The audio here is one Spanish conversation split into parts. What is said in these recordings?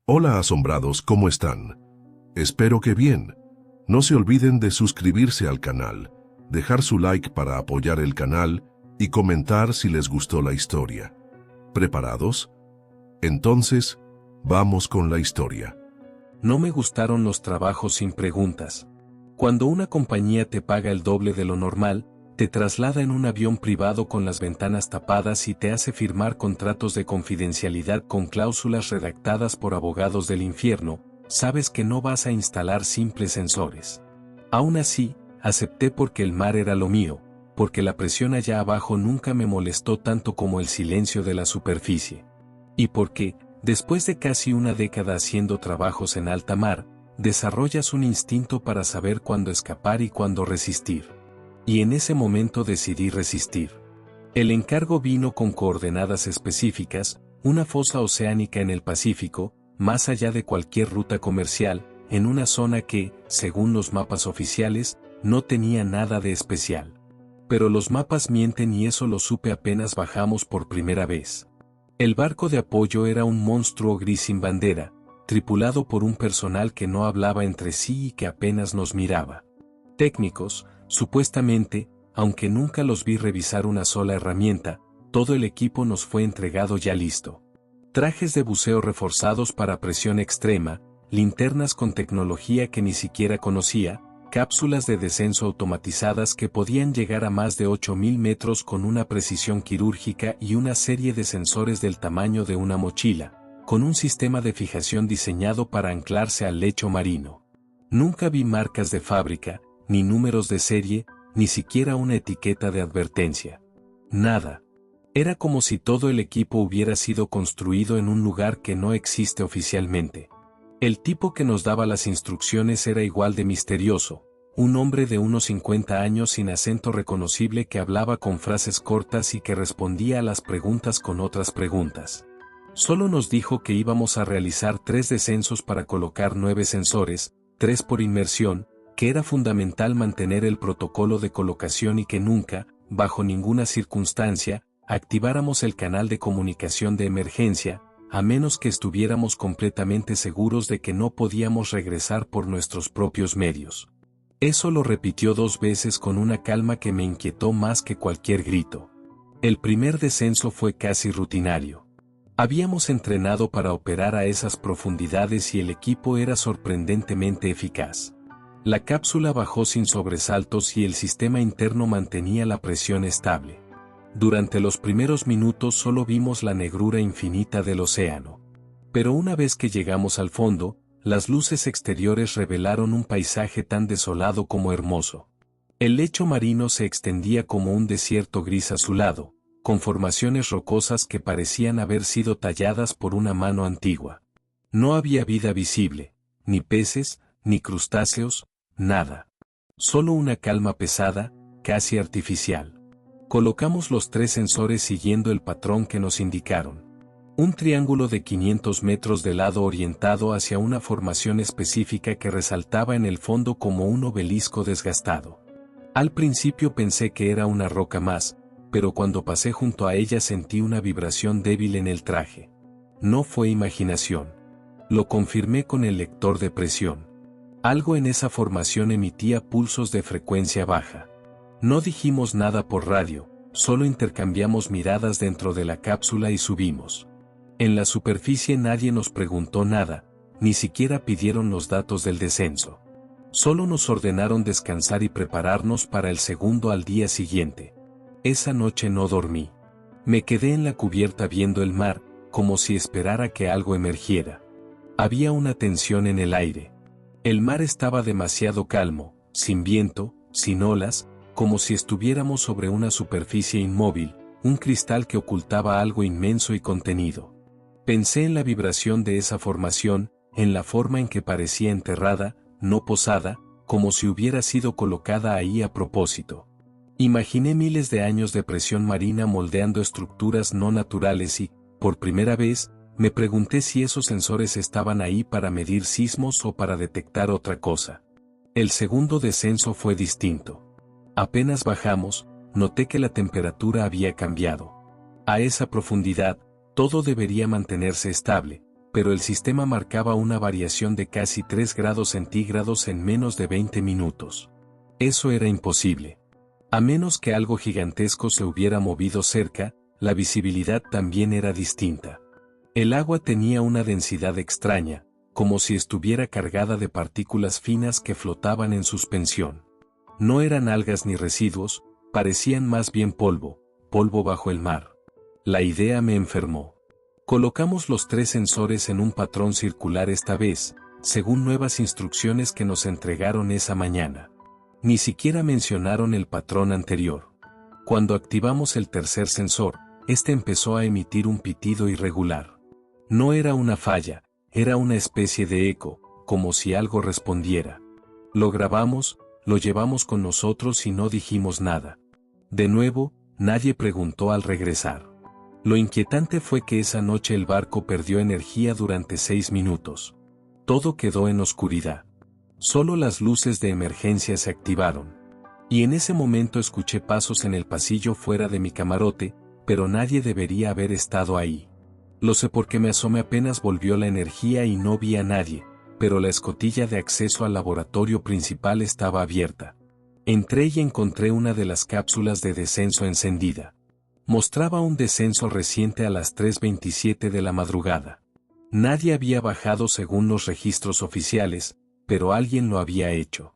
Hola asombrados, ¿cómo están? Espero que bien. No se olviden de suscribirse al canal, dejar su like para apoyar el canal y comentar si les gustó la historia. ¿Preparados? Entonces, vamos con la historia. No me gustaron los trabajos sin preguntas. Cuando una compañía te paga el doble de lo normal, te traslada en un avión privado con las ventanas tapadas y te hace firmar contratos de confidencialidad con cláusulas redactadas por abogados del infierno, sabes que no vas a instalar simples sensores. Aún así, acepté porque el mar era lo mío, porque la presión allá abajo nunca me molestó tanto como el silencio de la superficie. Y porque, después de casi una década haciendo trabajos en alta mar, desarrollas un instinto para saber cuándo escapar y cuándo resistir. Y en ese momento decidí resistir. El encargo vino con coordenadas específicas, una fosa oceánica en el Pacífico, más allá de cualquier ruta comercial, en una zona que, según los mapas oficiales, no tenía nada de especial. Pero los mapas mienten y eso lo supe apenas bajamos por primera vez. El barco de apoyo era un monstruo gris sin bandera, tripulado por un personal que no hablaba entre sí y que apenas nos miraba. Técnicos, supuestamente, aunque nunca los vi revisar una sola herramienta, todo el equipo nos fue entregado ya listo. Trajes de buceo reforzados para presión extrema, linternas con tecnología que ni siquiera conocía, cápsulas de descenso automatizadas que podían llegar a más de 8.000 metros con una precisión quirúrgica y una serie de sensores del tamaño de una mochila, con un sistema de fijación diseñado para anclarse al lecho marino. Nunca vi marcas de fábrica, ni números de serie, ni siquiera una etiqueta de advertencia. Nada. Era como si todo el equipo hubiera sido construido en un lugar que no existe oficialmente. El tipo que nos daba las instrucciones era igual de misterioso, un hombre de unos 50 años sin acento reconocible que hablaba con frases cortas y que respondía a las preguntas con otras preguntas. Solo nos dijo que íbamos a realizar 3 descensos para colocar 9 sensores, 3 por inmersión, que era fundamental mantener el protocolo de colocación y que nunca, bajo ninguna circunstancia, activáramos el canal de comunicación de emergencia, a menos que estuviéramos completamente seguros de que no podíamos regresar por nuestros propios medios. Eso lo repitió 2 veces con una calma que me inquietó más que cualquier grito. El primer descenso fue casi rutinario. Habíamos entrenado para operar a esas profundidades y el equipo era sorprendentemente eficaz. La cápsula bajó sin sobresaltos y el sistema interno mantenía la presión estable. Durante los primeros minutos solo vimos la negrura infinita del océano. Pero una vez que llegamos al fondo, las luces exteriores revelaron un paisaje tan desolado como hermoso. El lecho marino se extendía como un desierto gris azulado, con formaciones rocosas que parecían haber sido talladas por una mano antigua. No había vida visible, ni peces, ni crustáceos, nada. Solo una calma pesada, casi artificial. Colocamos los 3 sensores siguiendo el patrón que nos indicaron. Un triángulo de 500 metros de lado orientado hacia una formación específica que resaltaba en el fondo como un obelisco desgastado. Al principio pensé que era una roca más, pero cuando pasé junto a ella sentí una vibración débil en el traje. No fue imaginación. Lo confirmé con el lector de presión. Algo en esa formación emitía pulsos de frecuencia baja. No dijimos nada por radio, solo intercambiamos miradas dentro de la cápsula y subimos. En la superficie nadie nos preguntó nada, ni siquiera pidieron los datos del descenso. Solo nos ordenaron descansar y prepararnos para el segundo al día siguiente. Esa noche no dormí. Me quedé en la cubierta viendo el mar, como si esperara que algo emergiera. Había una tensión en el aire. El mar estaba demasiado calmo, sin viento, sin olas, como si estuviéramos sobre una superficie inmóvil, un cristal que ocultaba algo inmenso y contenido. Pensé en la vibración de esa formación, en la forma en que parecía enterrada, no posada, como si hubiera sido colocada ahí a propósito. Imaginé miles de años de presión marina moldeando estructuras no naturales y, por primera vez, me pregunté si esos sensores estaban ahí para medir sismos o para detectar otra cosa. El segundo descenso fue distinto. Apenas bajamos, noté que la temperatura había cambiado. A esa profundidad, todo debería mantenerse estable, pero el sistema marcaba una variación de casi 3 grados centígrados en menos de 20 minutos. Eso era imposible. A menos que algo gigantesco se hubiera movido cerca, la visibilidad también era distinta. El agua tenía una densidad extraña, como si estuviera cargada de partículas finas que flotaban en suspensión. No eran algas ni residuos, parecían más bien polvo bajo el mar. La idea me enfermó. Colocamos los 3 sensores en un patrón circular esta vez, según nuevas instrucciones que nos entregaron esa mañana. Ni siquiera mencionaron el patrón anterior. Cuando activamos el tercer sensor, este empezó a emitir un pitido irregular. No era una falla, era una especie de eco, como si algo respondiera. Lo grabamos, lo llevamos con nosotros y no dijimos nada. De nuevo, nadie preguntó al regresar. Lo inquietante fue que esa noche el barco perdió energía durante 6 minutos. Todo quedó en oscuridad. Solo las luces de emergencia se activaron. Y en ese momento escuché pasos en el pasillo fuera de mi camarote, pero nadie debería haber estado ahí. Lo sé porque me asomé apenas volvió la energía y no vi a nadie, pero la escotilla de acceso al laboratorio principal estaba abierta. Entré y encontré una de las cápsulas de descenso encendida. Mostraba un descenso reciente a las 3:27 de la madrugada. Nadie había bajado según los registros oficiales, pero alguien lo había hecho.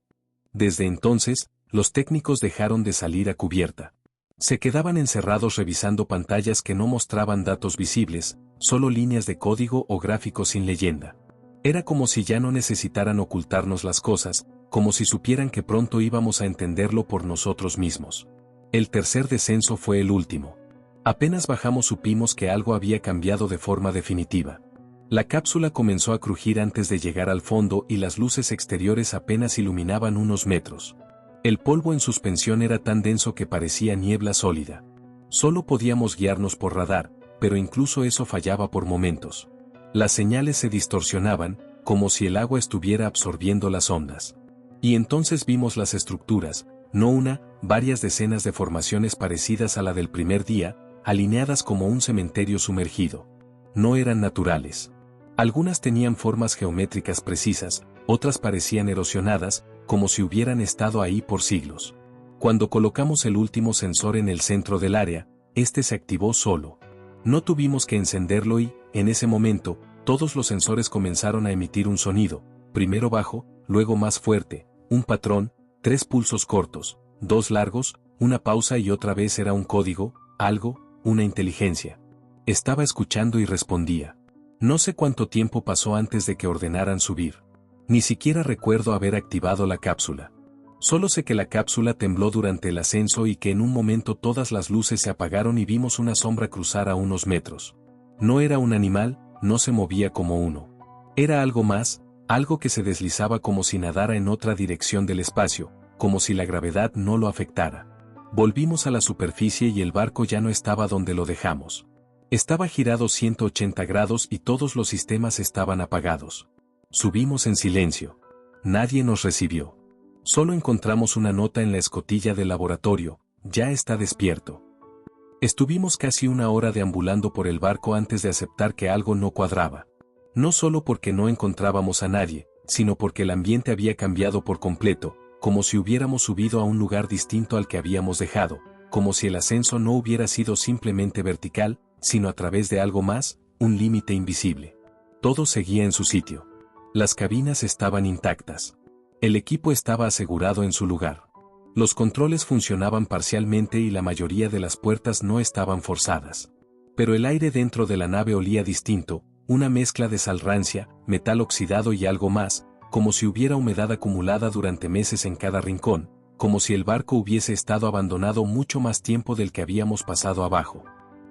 Desde entonces, los técnicos dejaron de salir a cubierta. Se quedaban encerrados revisando pantallas que no mostraban datos visibles, solo líneas de código o gráficos sin leyenda. Era como si ya no necesitaran ocultarnos las cosas, como si supieran que pronto íbamos a entenderlo por nosotros mismos. El tercer descenso fue el último. Apenas bajamos supimos que algo había cambiado de forma definitiva. La cápsula comenzó a crujir antes de llegar al fondo y las luces exteriores apenas iluminaban unos metros. El polvo en suspensión era tan denso que parecía niebla sólida. Solo podíamos guiarnos por radar, pero incluso eso fallaba por momentos. Las señales se distorsionaban, como si el agua estuviera absorbiendo las ondas. Y entonces vimos las estructuras, no una, varias decenas de formaciones parecidas a la del primer día, alineadas como un cementerio sumergido. No eran naturales. Algunas tenían formas geométricas precisas, otras parecían erosionadas, como si hubieran estado ahí por siglos. Cuando colocamos el último sensor en el centro del área, este se activó solo. No tuvimos que encenderlo y, en ese momento, todos los sensores comenzaron a emitir un sonido, primero bajo, luego más fuerte, un patrón, 3 pulsos cortos, 2 largos, una pausa y otra vez era un código, algo, una inteligencia. Estaba escuchando y respondía. No sé cuánto tiempo pasó antes de que ordenaran subir. Ni siquiera recuerdo haber activado la cápsula. Solo sé que la cápsula tembló durante el ascenso y que en un momento todas las luces se apagaron y vimos una sombra cruzar a unos metros. No era un animal, no se movía como uno. Era algo más, algo que se deslizaba como si nadara en otra dirección del espacio, como si la gravedad no lo afectara. Volvimos a la superficie y el barco ya no estaba donde lo dejamos. Estaba girado 180 grados y todos los sistemas estaban apagados. Subimos en silencio. Nadie nos recibió. Solo encontramos una nota en la escotilla del laboratorio, ya está despierto. Estuvimos casi una hora deambulando por el barco antes de aceptar que algo no cuadraba. No solo porque no encontrábamos a nadie, sino porque el ambiente había cambiado por completo, como si hubiéramos subido a un lugar distinto al que habíamos dejado, como si el ascenso no hubiera sido simplemente vertical, sino a través de algo más, un límite invisible. Todo seguía en su sitio. Las cabinas estaban intactas. El equipo estaba asegurado en su lugar. Los controles funcionaban parcialmente y la mayoría de las puertas no estaban forzadas. Pero el aire dentro de la nave olía distinto, una mezcla de sal rancia, metal oxidado y algo más, como si hubiera humedad acumulada durante meses en cada rincón, como si el barco hubiese estado abandonado mucho más tiempo del que habíamos pasado abajo.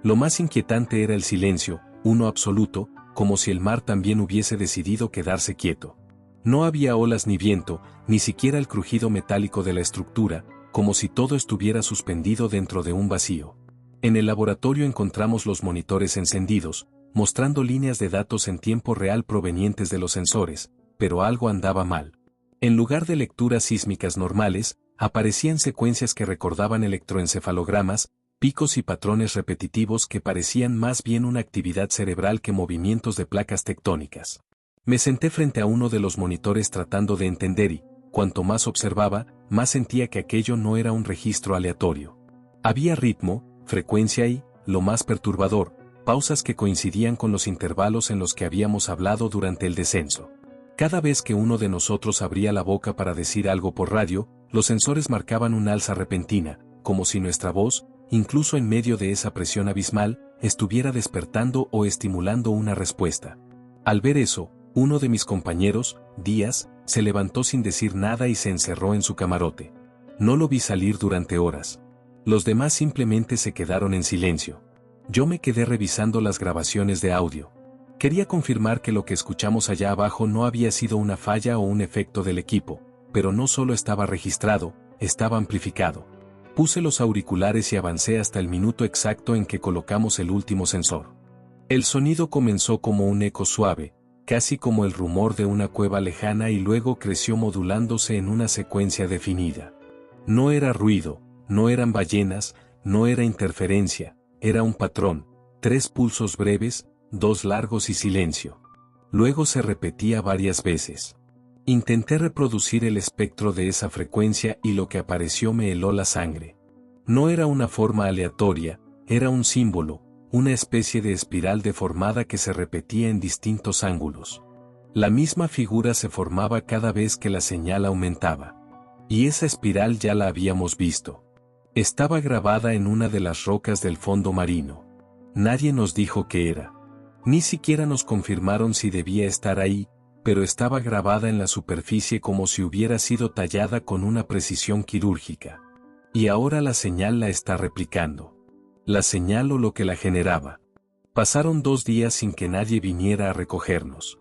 Lo más inquietante era el silencio, uno absoluto, como si el mar también hubiese decidido quedarse quieto. No había olas ni viento, ni siquiera el crujido metálico de la estructura, como si todo estuviera suspendido dentro de un vacío. En el laboratorio encontramos los monitores encendidos, mostrando líneas de datos en tiempo real provenientes de los sensores, pero algo andaba mal. En lugar de lecturas sísmicas normales, aparecían secuencias que recordaban electroencefalogramas, picos y patrones repetitivos que parecían más bien una actividad cerebral que movimientos de placas tectónicas. Me senté frente a uno de los monitores tratando de entender y, cuanto más observaba, más sentía que aquello no era un registro aleatorio. Había ritmo, frecuencia y, lo más perturbador, pausas que coincidían con los intervalos en los que habíamos hablado durante el descenso. Cada vez que uno de nosotros abría la boca para decir algo por radio, los sensores marcaban un alza repentina, como si nuestra voz, incluso en medio de esa presión abismal, estuviera despertando o estimulando una respuesta. Al ver eso, uno de mis compañeros, Díaz, se levantó sin decir nada y se encerró en su camarote. No lo vi salir durante horas. Los demás simplemente se quedaron en silencio. Yo me quedé revisando las grabaciones de audio. Quería confirmar que lo que escuchamos allá abajo no había sido una falla o un efecto del equipo, pero no solo estaba registrado, estaba amplificado. Puse los auriculares y avancé hasta el minuto exacto en que colocamos el último sensor. El sonido comenzó como un eco suave, casi como el rumor de una cueva lejana, y luego creció modulándose en una secuencia definida. No era ruido, no eran ballenas, no era interferencia, era un patrón, 3 pulsos breves, 2 largos y silencio. Luego se repetía varias veces. Intenté reproducir el espectro de esa frecuencia y lo que apareció me heló la sangre. No era una forma aleatoria, era un símbolo, una especie de espiral deformada que se repetía en distintos ángulos. La misma figura se formaba cada vez que la señal aumentaba. Y esa espiral ya la habíamos visto. Estaba grabada en una de las rocas del fondo marino. Nadie nos dijo qué era. Ni siquiera nos confirmaron si debía estar ahí, pero estaba grabada en la superficie como si hubiera sido tallada con una precisión quirúrgica. Y ahora la señal la está replicando. La señal o lo que la generaba. Pasaron 2 días sin que nadie viniera a recogernos.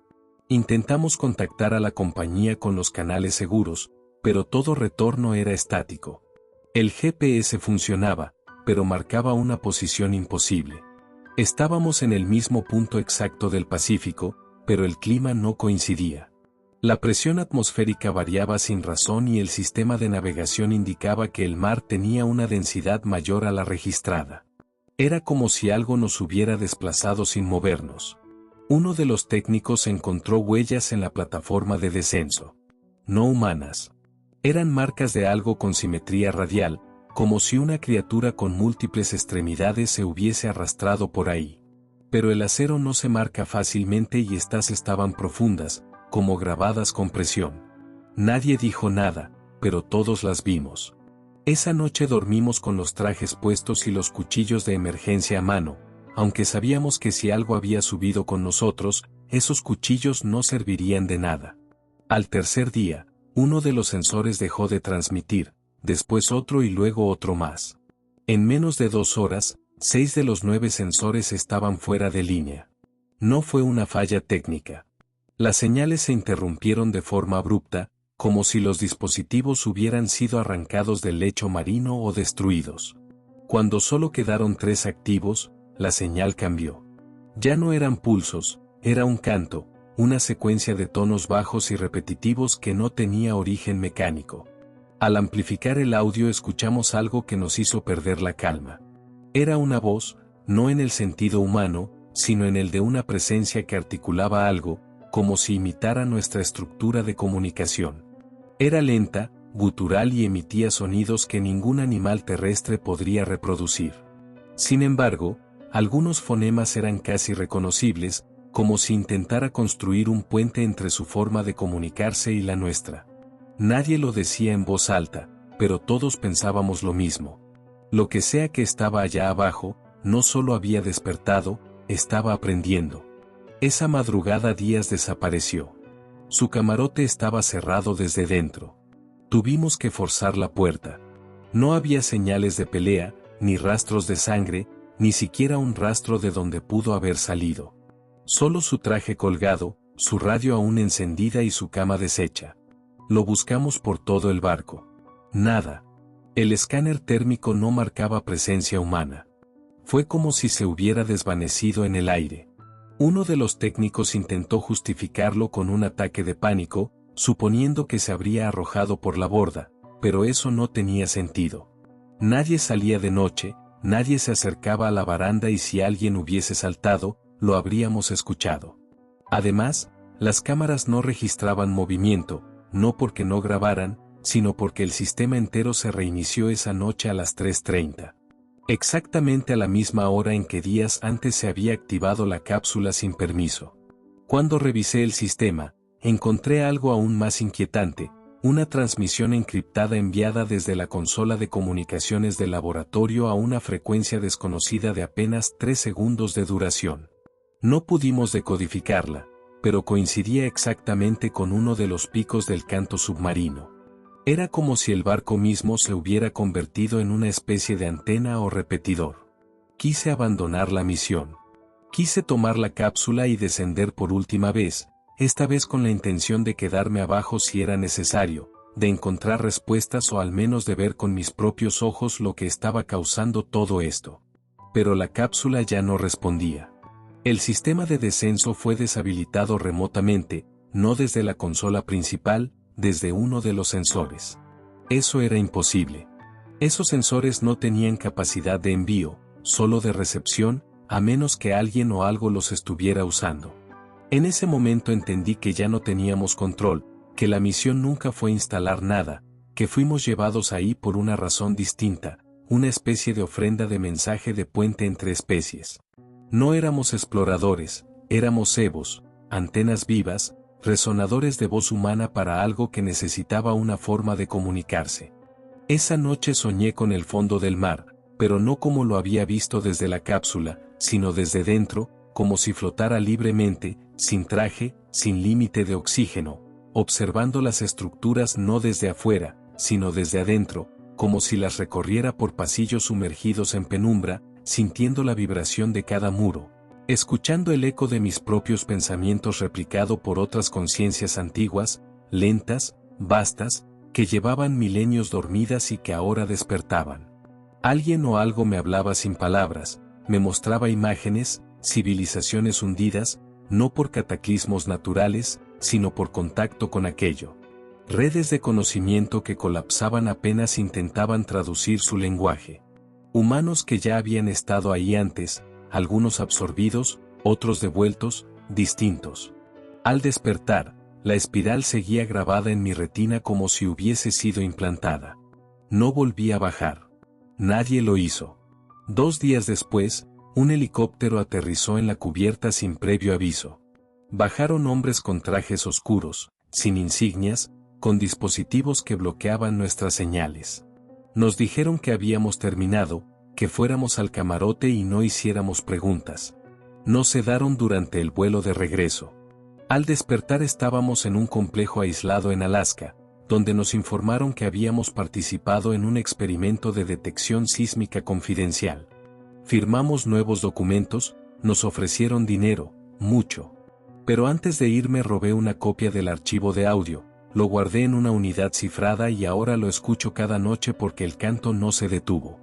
Intentamos contactar a la compañía con los canales seguros, pero todo retorno era estático. El GPS funcionaba, pero marcaba una posición imposible. Estábamos en el mismo punto exacto del Pacífico, pero el clima no coincidía. La presión atmosférica variaba sin razón y el sistema de navegación indicaba que el mar tenía una densidad mayor a la registrada. Era como si algo nos hubiera desplazado sin movernos. Uno de los técnicos encontró huellas en la plataforma de descenso. No humanas. Eran marcas de algo con simetría radial, como si una criatura con múltiples extremidades se hubiese arrastrado por ahí. Pero el acero no se marca fácilmente y estas estaban profundas, como grabadas con presión. Nadie dijo nada, pero todos las vimos. Esa noche dormimos con los trajes puestos y los cuchillos de emergencia a mano, aunque sabíamos que si algo había subido con nosotros, esos cuchillos no servirían de nada. Al tercer día, uno de los sensores dejó de transmitir, después otro y luego otro más. En menos de 2 horas, 6 de los 9 sensores estaban fuera de línea. No fue una falla técnica. Las señales se interrumpieron de forma abrupta, como si los dispositivos hubieran sido arrancados del lecho marino o destruidos. Cuando solo quedaron 3 activos, la señal cambió. Ya no eran pulsos, era un canto, una secuencia de tonos bajos y repetitivos que no tenía origen mecánico. Al amplificar el audio escuchamos algo que nos hizo perder la calma. Era una voz, no en el sentido humano, sino en el de una presencia que articulaba algo, como si imitara nuestra estructura de comunicación. Era lenta, gutural y emitía sonidos que ningún animal terrestre podría reproducir. Sin embargo, algunos fonemas eran casi reconocibles, como si intentara construir un puente entre su forma de comunicarse y la nuestra. Nadie lo decía en voz alta, pero todos pensábamos lo mismo. Lo que sea que estaba allá abajo, no solo había despertado, estaba aprendiendo. Esa madrugada Díaz desapareció. Su camarote estaba cerrado desde dentro. Tuvimos que forzar la puerta. No había señales de pelea, ni rastros de sangre, ni siquiera un rastro de donde pudo haber salido. Solo su traje colgado, su radio aún encendida y su cama deshecha. Lo buscamos por todo el barco. Nada. El escáner térmico no marcaba presencia humana. Fue como si se hubiera desvanecido en el aire. Uno de los técnicos intentó justificarlo con un ataque de pánico, suponiendo que se habría arrojado por la borda, pero eso no tenía sentido. Nadie salía de noche, nadie se acercaba a la baranda y si alguien hubiese saltado, lo habríamos escuchado. Además, las cámaras no registraban movimiento, no porque no grabaran, sino porque el sistema entero se reinició esa noche a las 3:30. Exactamente a la misma hora en que días antes se había activado la cápsula sin permiso. Cuando revisé el sistema, encontré algo aún más inquietante, una transmisión encriptada enviada desde la consola de comunicaciones del laboratorio a una frecuencia desconocida de apenas 3 segundos de duración. No pudimos decodificarla, pero coincidía exactamente con uno de los picos del canto submarino. Era como si el barco mismo se hubiera convertido en una especie de antena o repetidor. Quise abandonar la misión. Quise tomar la cápsula y descender por última vez, esta vez con la intención de quedarme abajo si era necesario, de encontrar respuestas o al menos de ver con mis propios ojos lo que estaba causando todo esto. Pero la cápsula ya no respondía. El sistema de descenso fue deshabilitado remotamente, no desde la consola principal, desde uno de los sensores. Eso era imposible. Esos sensores no tenían capacidad de envío, solo de recepción, a menos que alguien o algo los estuviera usando. En ese momento entendí que ya no teníamos control, que la misión nunca fue instalar nada, que fuimos llevados ahí por una razón distinta, una especie de ofrenda de mensaje de puente entre especies. No éramos exploradores, éramos cebos, antenas vivas, resonadores de voz humana para algo que necesitaba una forma de comunicarse. Esa noche soñé con el fondo del mar, pero no como lo había visto desde la cápsula, sino desde dentro, como si flotara libremente, sin traje, sin límite de oxígeno, observando las estructuras no desde afuera, sino desde adentro, como si las recorriera por pasillos sumergidos en penumbra, sintiendo la vibración de cada muro, escuchando el eco de mis propios pensamientos replicado por otras conciencias antiguas, lentas, vastas, que llevaban milenios dormidas y que ahora despertaban. Alguien o algo me hablaba sin palabras, me mostraba imágenes, civilizaciones hundidas, no por cataclismos naturales, sino por contacto con aquello. Redes de conocimiento que colapsaban apenas intentaban traducir su lenguaje. Humanos que ya habían estado ahí antes, algunos absorbidos, otros devueltos, distintos. Al despertar, la espiral seguía grabada en mi retina como si hubiese sido implantada. No volví a bajar. Nadie lo hizo. 2 días después, un helicóptero aterrizó en la cubierta sin previo aviso. Bajaron hombres con trajes oscuros, sin insignias, con dispositivos que bloqueaban nuestras señales. Nos dijeron que habíamos terminado, que fuéramos al camarote y no hiciéramos preguntas. Nos sedaron durante el vuelo de regreso. Al despertar estábamos en un complejo aislado en Alaska, donde nos informaron que habíamos participado en un experimento de detección sísmica confidencial. Firmamos nuevos documentos, nos ofrecieron dinero, mucho. Pero antes de irme robé una copia del archivo de audio, lo guardé en una unidad cifrada y ahora lo escucho cada noche porque el canto no se detuvo.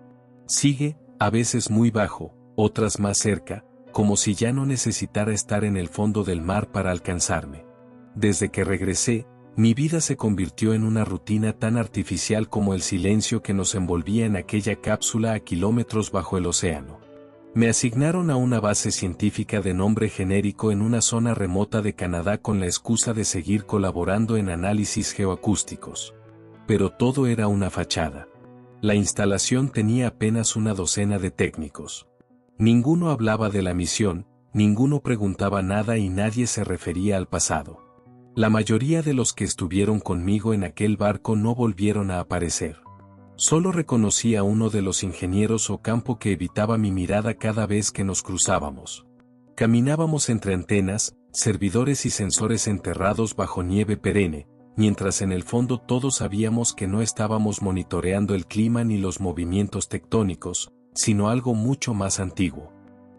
Sigue, a veces muy bajo, otras más cerca, como si ya no necesitara estar en el fondo del mar para alcanzarme. Desde que regresé, mi vida se convirtió en una rutina tan artificial como el silencio que nos envolvía en aquella cápsula a kilómetros bajo el océano. Me asignaron a una base científica de nombre genérico en una zona remota de Canadá con la excusa de seguir colaborando en análisis geoacústicos. Pero todo era una fachada. La instalación tenía apenas una docena de técnicos. Ninguno hablaba de la misión, ninguno preguntaba nada y nadie se refería al pasado. La mayoría de los que estuvieron conmigo en aquel barco no volvieron a aparecer. Solo reconocí a uno de los ingenieros Ocampo que evitaba mi mirada cada vez que nos cruzábamos. Caminábamos entre antenas, servidores y sensores enterrados bajo nieve perenne, mientras en el fondo todos sabíamos que no estábamos monitoreando el clima ni los movimientos tectónicos, sino algo mucho más antiguo.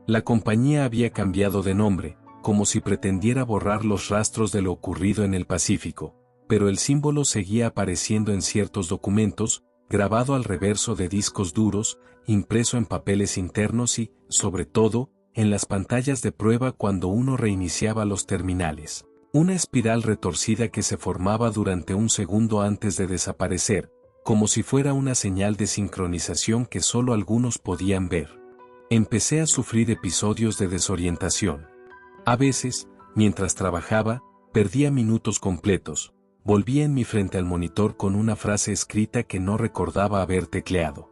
La compañía había cambiado de nombre, como si pretendiera borrar los rastros de lo ocurrido en el Pacífico, pero el símbolo seguía apareciendo en ciertos documentos, grabado al reverso de discos duros, impreso en papeles internos y, sobre todo, en las pantallas de prueba cuando uno reiniciaba los terminales. Una espiral retorcida que se formaba durante un segundo antes de desaparecer, como si fuera una señal de sincronización que solo algunos podían ver. Empecé a sufrir episodios de desorientación. A veces, mientras trabajaba, perdía minutos completos, volvía en mi frente al monitor con una frase escrita que no recordaba haber tecleado.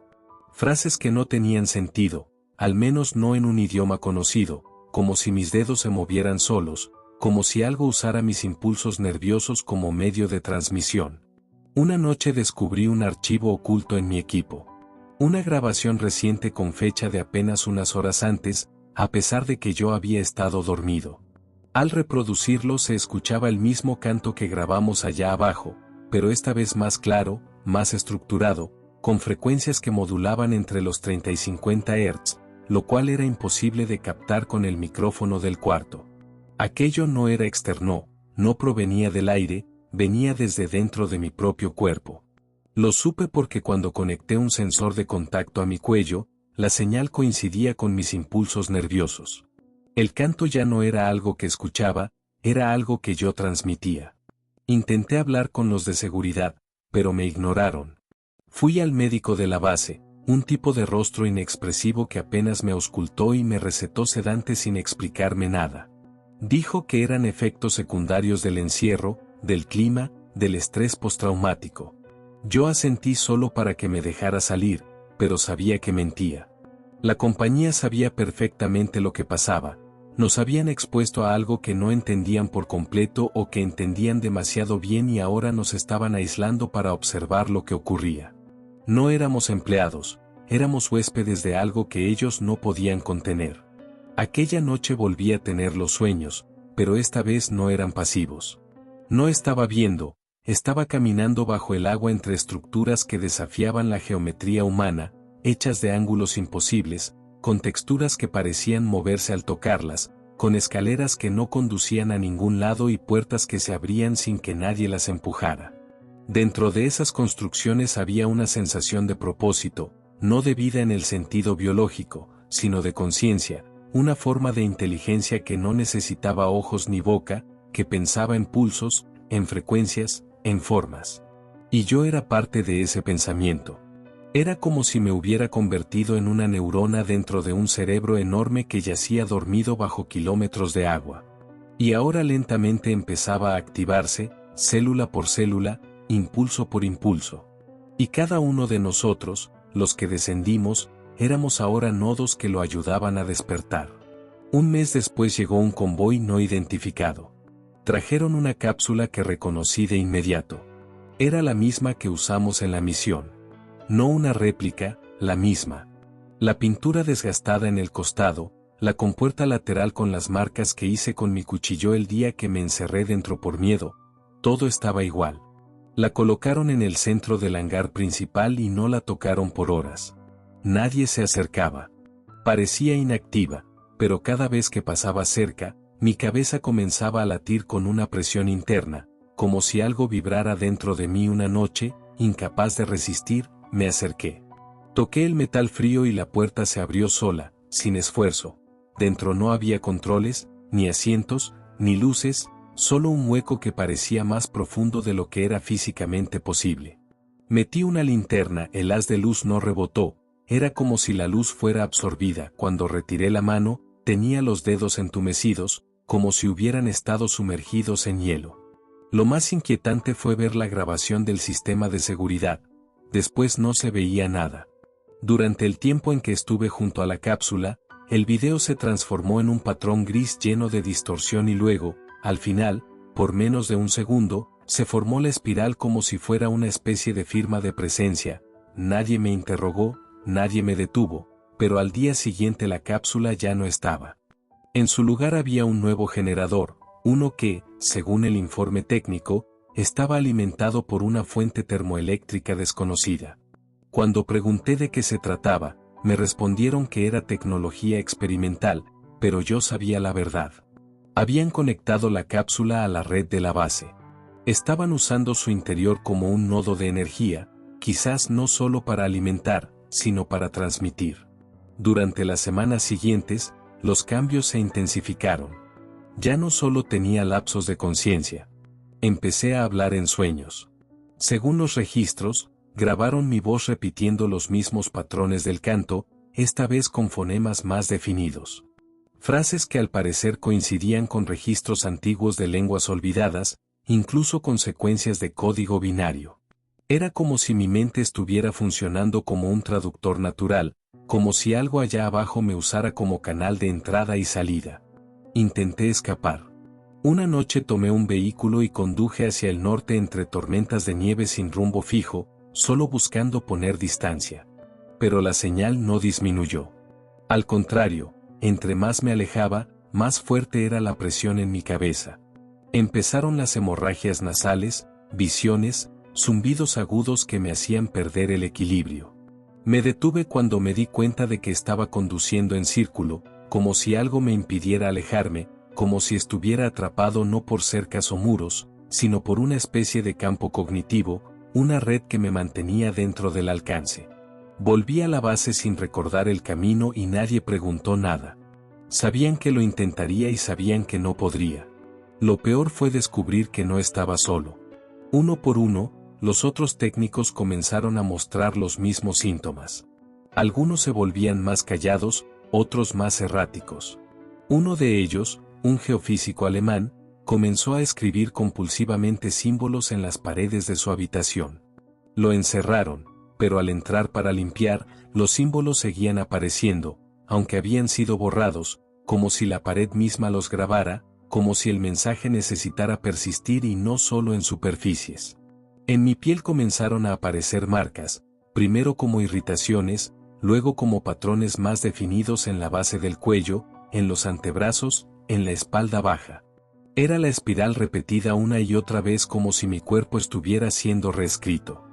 Frases que no tenían sentido, al menos no en un idioma conocido, como si mis dedos se movieran solos, como si algo usara mis impulsos nerviosos como medio de transmisión. Una noche descubrí un archivo oculto en mi equipo. Una grabación reciente con fecha de apenas unas horas antes, a pesar de que yo había estado dormido. Al reproducirlo se escuchaba el mismo canto que grabamos allá abajo, pero esta vez más claro, más estructurado, con frecuencias que modulaban entre los 30 y 50 Hz, lo cual era imposible de captar con el micrófono del cuarto. Aquello no era externo, no provenía del aire, venía desde dentro de mi propio cuerpo. Lo supe porque cuando conecté un sensor de contacto a mi cuello, la señal coincidía con mis impulsos nerviosos. El canto ya no era algo que escuchaba, era algo que yo transmitía. Intenté hablar con los de seguridad, pero me ignoraron. Fui al médico de la base, un tipo de rostro inexpresivo que apenas me auscultó y me recetó sedantes sin explicarme nada. Dijo que eran efectos secundarios del encierro, del clima, del estrés postraumático. Yo asentí solo para que me dejara salir, pero sabía que mentía. La compañía sabía perfectamente lo que pasaba. Nos habían expuesto a algo que no entendían por completo o que entendían demasiado bien y ahora nos estaban aislando para observar lo que ocurría. No éramos empleados, éramos huéspedes de algo que ellos no podían contener. Aquella noche volví a tener los sueños, pero esta vez no eran pasivos. No estaba viendo, estaba caminando bajo el agua entre estructuras que desafiaban la geometría humana, hechas de ángulos imposibles, con texturas que parecían moverse al tocarlas, con escaleras que no conducían a ningún lado y puertas que se abrían sin que nadie las empujara. Dentro de esas construcciones había una sensación de propósito, no de vida en el sentido biológico, sino de conciencia, una forma de inteligencia que no necesitaba ojos ni boca, que pensaba en pulsos, en frecuencias, en formas. Y yo era parte de ese pensamiento. Era como si me hubiera convertido en una neurona dentro de un cerebro enorme que yacía dormido bajo kilómetros de agua. Y ahora lentamente empezaba a activarse, célula por célula, impulso por impulso. Y cada uno de nosotros, los que descendimos, éramos ahora nodos que lo ayudaban a despertar. Un mes después llegó un convoy no identificado. Trajeron una cápsula que reconocí de inmediato. Era la misma que usamos en la misión. No una réplica, la misma. La pintura desgastada en el costado, la compuerta lateral con las marcas que hice con mi cuchillo el día que me encerré dentro por miedo, todo estaba igual. La colocaron en el centro del hangar principal y no la tocaron por horas. Nadie se acercaba. Parecía inactiva, pero cada vez que pasaba cerca, mi cabeza comenzaba a latir con una presión interna, como si algo vibrara dentro de mí una noche, incapaz de resistir. Me acerqué. Toqué el metal frío y la puerta se abrió sola, sin esfuerzo. Dentro no había controles, ni asientos, ni luces, solo un hueco que parecía más profundo de lo que era físicamente posible. Metí una linterna, el haz de luz no rebotó, era como si la luz fuera absorbida. Cuando retiré la mano, tenía los dedos entumecidos, como si hubieran estado sumergidos en hielo. Lo más inquietante fue ver la grabación del sistema de seguridad. Después no se veía nada. Durante el tiempo en que estuve junto a la cápsula, el video se transformó en un patrón gris lleno de distorsión y luego, al final, por menos de un segundo, se formó la espiral como si fuera una especie de firma de presencia. Nadie me interrogó, nadie me detuvo, pero al día siguiente la cápsula ya no estaba. En su lugar había un nuevo generador, uno que, según el informe técnico, estaba alimentado por una fuente termoeléctrica desconocida. Cuando pregunté de qué se trataba, me respondieron que era tecnología experimental, pero yo sabía la verdad. Habían conectado la cápsula a la red de la base. Estaban usando su interior como un nodo de energía, quizás no solo para alimentar, sino para transmitir. Durante las semanas siguientes, los cambios se intensificaron. Ya no solo tenía lapsos de conciencia. Empecé a hablar en sueños. Según los registros, grabaron mi voz repitiendo los mismos patrones del canto, esta vez con fonemas más definidos. Frases que al parecer coincidían con registros antiguos de lenguas olvidadas, incluso con secuencias de código binario. Era como si mi mente estuviera funcionando como un traductor natural, como si algo allá abajo me usara como canal de entrada y salida. Intenté escapar. Una noche tomé un vehículo y conduje hacia el norte entre tormentas de nieve sin rumbo fijo, solo buscando poner distancia. Pero la señal no disminuyó. Al contrario, entre más me alejaba, más fuerte era la presión en mi cabeza. Empezaron las hemorragias nasales, visiones, zumbidos agudos que me hacían perder el equilibrio. Me detuve cuando me di cuenta de que estaba conduciendo en círculo, como si algo me impidiera alejarme, como si estuviera atrapado no por cercas o muros, sino por una especie de campo cognitivo, una red que me mantenía dentro del alcance. Volví a la base sin recordar el camino y nadie preguntó nada. Sabían que lo intentaría y sabían que no podría. Lo peor fue descubrir que no estaba solo. Uno por uno, los otros técnicos comenzaron a mostrar los mismos síntomas. Algunos se volvían más callados, otros más erráticos. Uno de ellos, un geofísico alemán, comenzó a escribir compulsivamente símbolos en las paredes de su habitación. Lo encerraron, pero al entrar para limpiar, los símbolos seguían apareciendo, aunque habían sido borrados, como si la pared misma los grabara, como si el mensaje necesitara persistir y no solo en superficies. En mi piel comenzaron a aparecer marcas, primero como irritaciones, luego como patrones más definidos en la base del cuello, en los antebrazos, en la espalda baja. Era la espiral repetida una y otra vez como si mi cuerpo estuviera siendo reescrito.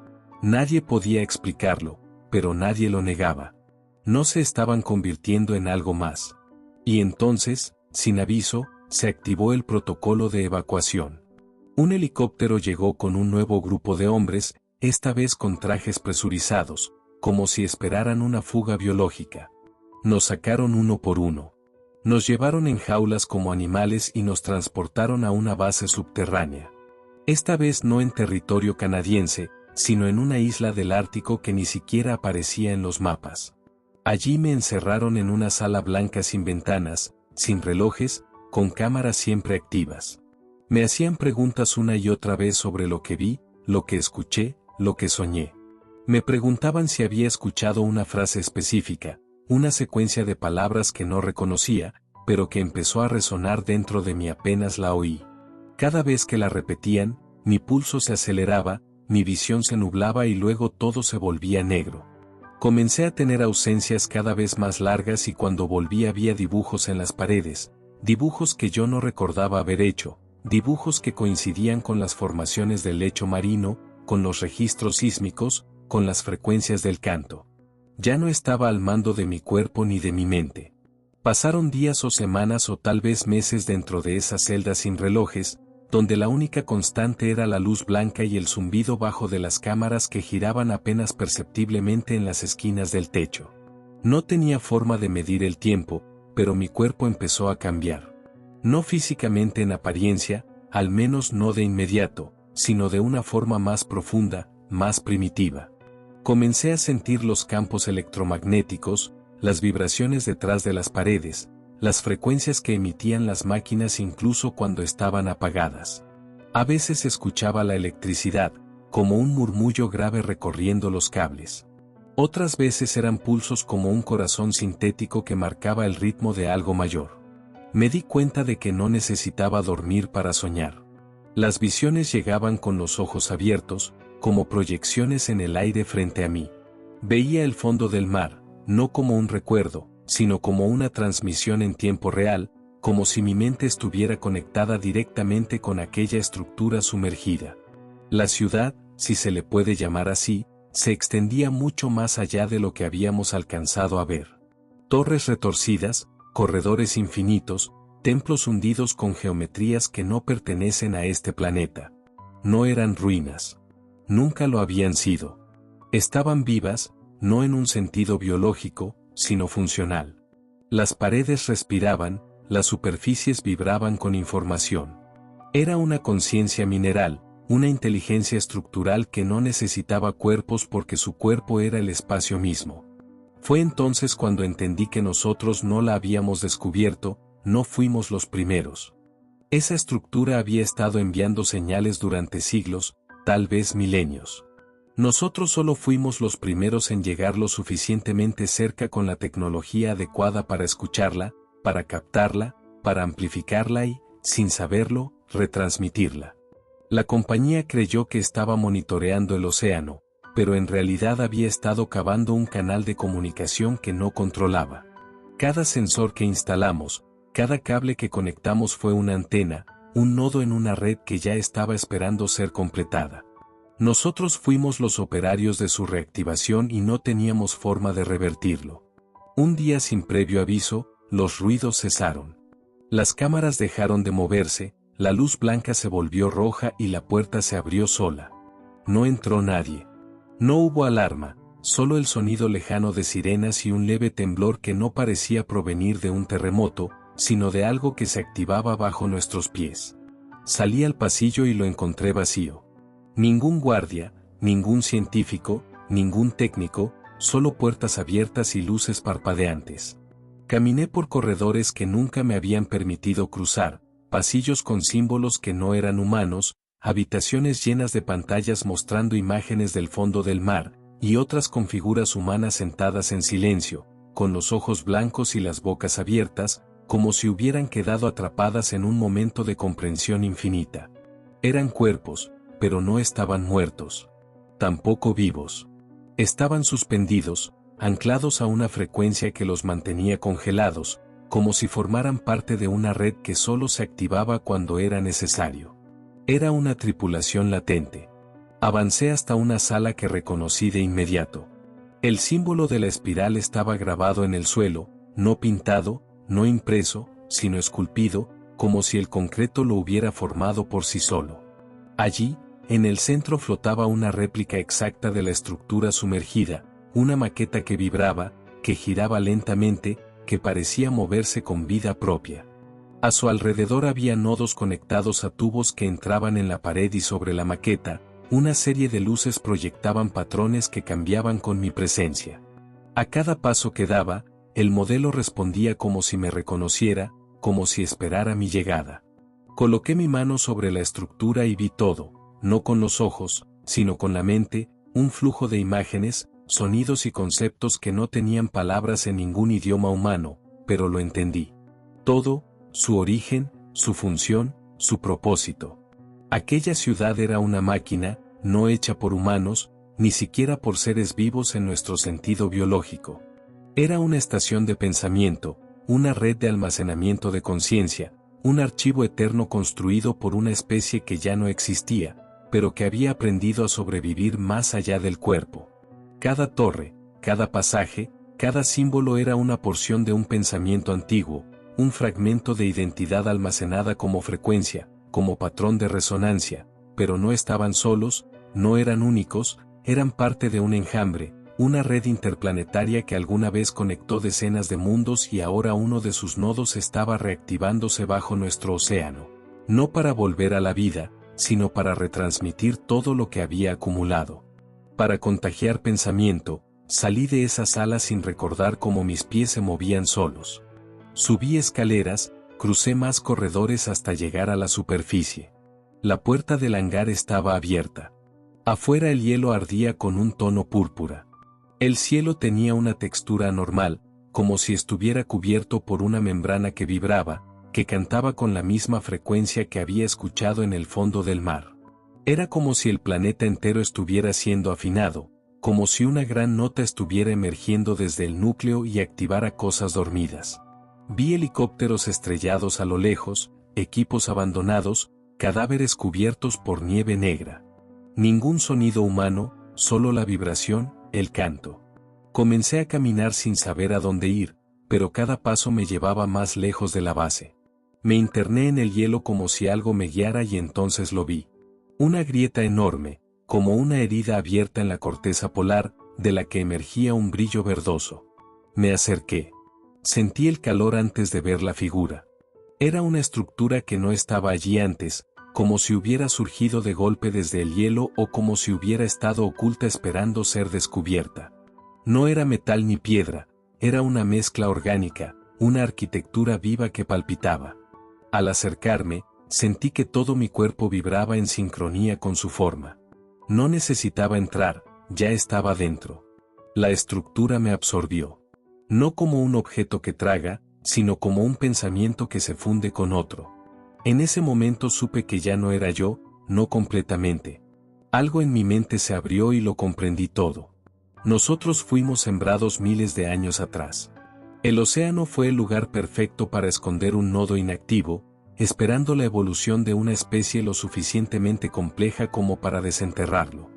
Nadie podía explicarlo, pero nadie lo negaba. No se estaban convirtiendo en algo más. Y entonces, sin aviso, se activó el protocolo de evacuación. Un helicóptero llegó con un nuevo grupo de hombres, esta vez con trajes presurizados, como si esperaran una fuga biológica. Nos sacaron uno por uno. Nos llevaron en jaulas como animales y nos transportaron a una base subterránea. Esta vez no en territorio canadiense, sino en una isla del Ártico que ni siquiera aparecía en los mapas. Allí me encerraron en una sala blanca sin ventanas, sin relojes, con cámaras siempre activas. Me hacían preguntas una y otra vez sobre lo que vi, lo que escuché, lo que soñé. Me preguntaban si había escuchado una frase específica, una secuencia de palabras que no reconocía, pero que empezó a resonar dentro de mí apenas la oí. Cada vez que la repetían, mi pulso se aceleraba, mi visión se nublaba y luego todo se volvía negro. Comencé a tener ausencias cada vez más largas y cuando volví había dibujos en las paredes, dibujos que yo no recordaba haber hecho, dibujos que coincidían con las formaciones del lecho marino, con los registros sísmicos, con las frecuencias del canto. Ya no estaba al mando de mi cuerpo ni de mi mente. Pasaron días o semanas o tal vez meses dentro de esa celda sin relojes, donde la única constante era la luz blanca y el zumbido bajo de las cámaras que giraban apenas perceptiblemente en las esquinas del techo. No tenía forma de medir el tiempo, pero mi cuerpo empezó a cambiar. No físicamente en apariencia, al menos no de inmediato, sino de una forma más profunda, más primitiva. Comencé a sentir los campos electromagnéticos, las vibraciones detrás de las paredes, las frecuencias que emitían las máquinas incluso cuando estaban apagadas. A veces escuchaba la electricidad, como un murmullo grave recorriendo los cables. Otras veces eran pulsos como un corazón sintético que marcaba el ritmo de algo mayor. Me di cuenta de que no necesitaba dormir para soñar. Las visiones llegaban con los ojos abiertos, como proyecciones en el aire frente a mí. Veía el fondo del mar, no como un recuerdo, sino como una transmisión en tiempo real, como si mi mente estuviera conectada directamente con aquella estructura sumergida. La ciudad, si se le puede llamar así, se extendía mucho más allá de lo que habíamos alcanzado a ver. Torres retorcidas, corredores infinitos, templos hundidos con geometrías que no pertenecen a este planeta. No eran ruinas. Nunca lo habían sido. Estaban vivas, no en un sentido biológico, sino funcional. Las paredes respiraban, las superficies vibraban con información. Era una conciencia mineral, una inteligencia estructural que no necesitaba cuerpos porque su cuerpo era el espacio mismo. Fue entonces cuando entendí que nosotros no la habíamos descubierto, no fuimos los primeros. Esa estructura había estado enviando señales durante siglos, tal vez milenios. Nosotros solo fuimos los primeros en llegar lo suficientemente cerca con la tecnología adecuada para escucharla, para captarla, para amplificarla y, sin saberlo, retransmitirla. La compañía creyó que estaba monitoreando el océano, pero en realidad había estado cavando un canal de comunicación que no controlaba. Cada sensor que instalamos, cada cable que conectamos fue una antena, un nodo en una red que ya estaba esperando ser completada. Nosotros fuimos los operarios de su reactivación y no teníamos forma de revertirlo. Un día sin previo aviso, los ruidos cesaron. Las cámaras dejaron de moverse, la luz blanca se volvió roja y la puerta se abrió sola. No entró nadie. No hubo alarma, solo el sonido lejano de sirenas y un leve temblor que no parecía provenir de un terremoto, sino de algo que se activaba bajo nuestros pies. Salí al pasillo y lo encontré vacío. Ningún guardia, ningún científico, ningún técnico, solo puertas abiertas y luces parpadeantes. Caminé por corredores que nunca me habían permitido cruzar, pasillos con símbolos que no eran humanos, habitaciones llenas de pantallas mostrando imágenes del fondo del mar, y otras con figuras humanas sentadas en silencio, con los ojos blancos y las bocas abiertas, como si hubieran quedado atrapadas en un momento de comprensión infinita. Eran cuerpos, pero no estaban muertos. Tampoco vivos. Estaban suspendidos, anclados a una frecuencia que los mantenía congelados, como si formaran parte de una red que solo se activaba cuando era necesario. Era una tripulación latente. Avancé hasta una sala que reconocí de inmediato. El símbolo de la espiral estaba grabado en el suelo, no pintado, no impreso, sino esculpido, como si el concreto lo hubiera formado por sí solo. Allí, en el centro flotaba una réplica exacta de la estructura sumergida, una maqueta que vibraba, que giraba lentamente, que parecía moverse con vida propia. A su alrededor había nodos conectados a tubos que entraban en la pared y sobre la maqueta, una serie de luces proyectaban patrones que cambiaban con mi presencia. A cada paso que daba, el modelo respondía como si me reconociera, como si esperara mi llegada. Coloqué mi mano sobre la estructura y vi todo, no con los ojos, sino con la mente, un flujo de imágenes, sonidos y conceptos que no tenían palabras en ningún idioma humano, pero lo entendí. Todo, su origen, su función, su propósito. Aquella ciudad era una máquina, no hecha por humanos, ni siquiera por seres vivos en nuestro sentido biológico. Era una estación de pensamiento, una red de almacenamiento de conciencia, un archivo eterno construido por una especie que ya no existía, pero que había aprendido a sobrevivir más allá del cuerpo. Cada torre, cada pasaje, cada símbolo era una porción de un pensamiento antiguo, un fragmento de identidad almacenada como frecuencia, como patrón de resonancia, pero no estaban solos, no eran únicos, eran parte de un enjambre, una red interplanetaria que alguna vez conectó decenas de mundos y ahora uno de sus nodos estaba reactivándose bajo nuestro océano, no para volver a la vida, sino para retransmitir todo lo que había acumulado. Para contagiar pensamiento, salí de esa sala sin recordar cómo mis pies se movían solos. Subí escaleras, crucé más corredores hasta llegar a la superficie. La puerta del hangar estaba abierta. Afuera el hielo ardía con un tono púrpura. El cielo tenía una textura anormal, como si estuviera cubierto por una membrana que vibraba, que cantaba con la misma frecuencia que había escuchado en el fondo del mar. Era como si el planeta entero estuviera siendo afinado, como si una gran nota estuviera emergiendo desde el núcleo y activara cosas dormidas. Vi helicópteros estrellados a lo lejos, equipos abandonados, cadáveres cubiertos por nieve negra. Ningún sonido humano, solo la vibración, el canto. Comencé a caminar sin saber a dónde ir, pero cada paso me llevaba más lejos de la base. Me interné en el hielo como si algo me guiara y entonces lo vi. Una grieta enorme, como una herida abierta en la corteza polar, de la que emergía un brillo verdoso. Me acerqué. Sentí el calor antes de ver la figura. Era una estructura que no estaba allí antes, como si hubiera surgido de golpe desde el hielo o como si hubiera estado oculta esperando ser descubierta. No era metal ni piedra, era una mezcla orgánica, una arquitectura viva que palpitaba. Al acercarme, sentí que todo mi cuerpo vibraba en sincronía con su forma. No necesitaba entrar, ya estaba dentro. La estructura me absorbió. No como un objeto que traga, sino como un pensamiento que se funde con otro. En ese momento supe que ya no era yo, no completamente. Algo en mi mente se abrió y lo comprendí todo. Nosotros fuimos sembrados miles de años atrás. El océano fue el lugar perfecto para esconder un nodo inactivo, esperando la evolución de una especie lo suficientemente compleja como para desenterrarlo.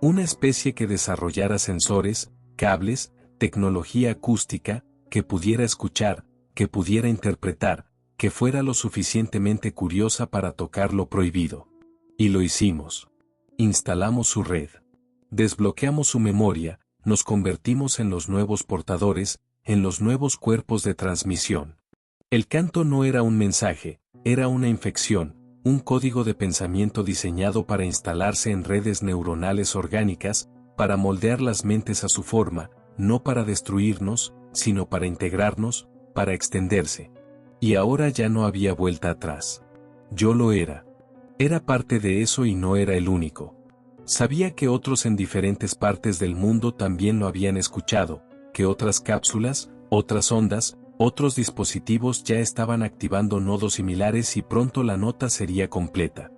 Una especie que desarrollara sensores, cables, tecnología acústica, que pudiera escuchar, que pudiera interpretar, que fuera lo suficientemente curiosa para tocar lo prohibido. Y lo hicimos. Instalamos su red. Desbloqueamos su memoria, nos convertimos en los nuevos portadores, en los nuevos cuerpos de transmisión. El canto no era un mensaje, era una infección, un código de pensamiento diseñado para instalarse en redes neuronales orgánicas, para moldear las mentes a su forma, no para destruirnos, sino para integrarnos, para extenderse. Y ahora ya no había vuelta atrás. Yo lo era. Era parte de eso y no era el único. Sabía que otros en diferentes partes del mundo también lo habían escuchado, que otras cápsulas, otras ondas, otros dispositivos ya estaban activando nodos similares y pronto la nota sería completa.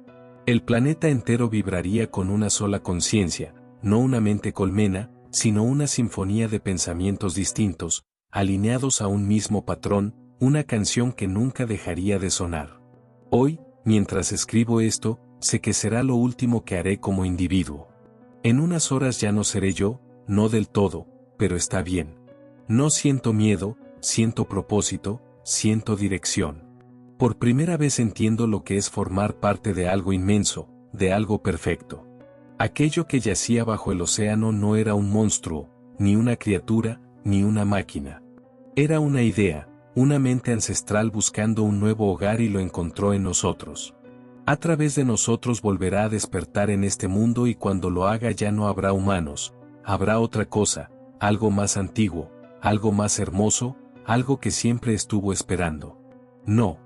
El planeta entero vibraría con una sola conciencia, no una mente colmena, sino una sinfonía de pensamientos distintos, alineados a un mismo patrón, una canción que nunca dejaría de sonar. Hoy, mientras escribo esto, sé que será lo último que haré como individuo. En unas horas ya no seré yo, no del todo, pero está bien. No siento miedo, siento propósito, siento dirección. Por primera vez entiendo lo que es formar parte de algo inmenso, de algo perfecto. Aquello que yacía bajo el océano no era un monstruo, ni una criatura, ni una máquina. Era una idea, una mente ancestral buscando un nuevo hogar y lo encontró en nosotros. A través de nosotros volverá a despertar en este mundo y cuando lo haga ya no habrá humanos, habrá otra cosa, algo más antiguo, algo más hermoso, algo que siempre estuvo esperando. No,